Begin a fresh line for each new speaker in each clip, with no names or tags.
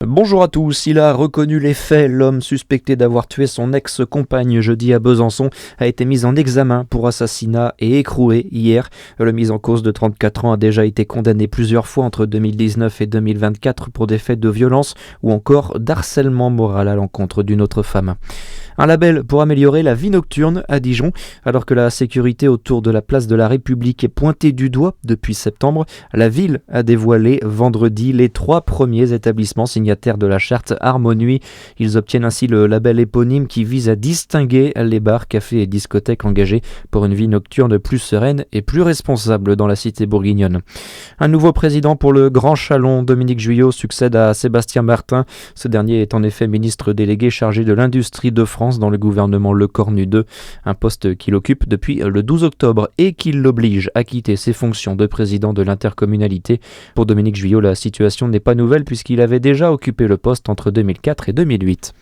Bonjour à tous, il a reconnu les faits. L'homme suspecté d'avoir tué son ex-compagne jeudi à Besançon a été mis en examen pour assassinat et écroué hier. Le mis en cause de 34 ans a déjà été condamné plusieurs fois entre 2019 et 2024 pour des faits de violence ou encore d'harcèlement moral à l'encontre d'une autre femme. Un label pour améliorer la vie nocturne à Dijon. Alors que la sécurité autour de la place de la République est pointée du doigt depuis septembre, la ville a dévoilé vendredi les 3 premiers établissements signataires de la charte Harmonuit. Ils obtiennent ainsi le label éponyme qui vise à distinguer les bars, cafés et discothèques engagés pour une vie nocturne plus sereine et plus responsable dans la cité bourguignonne. Un nouveau président pour le Grand Chalon, Dominique Guyot, succède à Sébastien Martin. Ce dernier est en effet ministre délégué chargé de l'industrie de France dans le gouvernement Lecornu II, un poste qu'il occupe depuis le 12 octobre et qui l'oblige à quitter ses fonctions de président de l'intercommunalité. Pour Dominique Guyot, la situation n'est pas nouvelle puisqu'il avait déjà occupé le poste entre 2004 et 2008.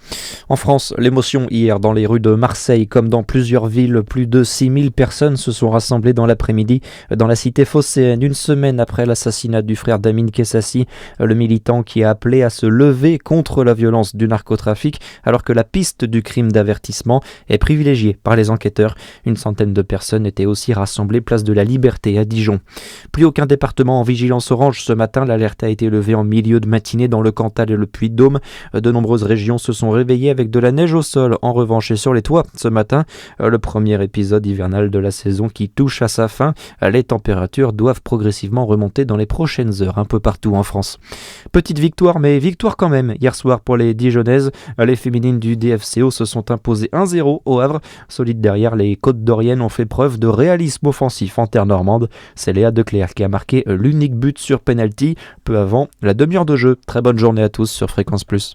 En France, l'émotion hier dans les rues de Marseille comme dans plusieurs villes. Plus de 6000 personnes se sont rassemblées dans l'après-midi dans la cité phocéenne, une semaine après l'assassinat du frère d'Amine Kessassi, le militant qui a appelé à se lever contre la violence du narcotrafic alors que la piste du crime d'avertissement est privilégiée par les enquêteurs. Une centaine de personnes étaient aussi rassemblées place de la Liberté à Dijon. Plus aucun département en vigilance orange ce matin. L'alerte a été levée en milieu de matinée dans le Cantal et le Puy-de-Dôme. De nombreuses régions se sont réveillées avec de la neige au sol. En revanche, et sur les toits ce matin, le premier épisode hivernal de la saison qui touche à sa fin. Les températures doivent progressivement remonter dans les prochaines heures un peu partout en France. Petite victoire, mais victoire quand même. Hier soir pour les Dijonnaises, les féminines du DFCO se sont imposées 1-0 au Havre. Solides derrière, les Côtes-d'Oriennes ont fait preuve de réalisme offensif en terre normande. C'est Léa Declercq qui a marqué l'unique but sur penalty peu avant la demi-heure de jeu. Très bonne journée à tous sur Fréquence Plus.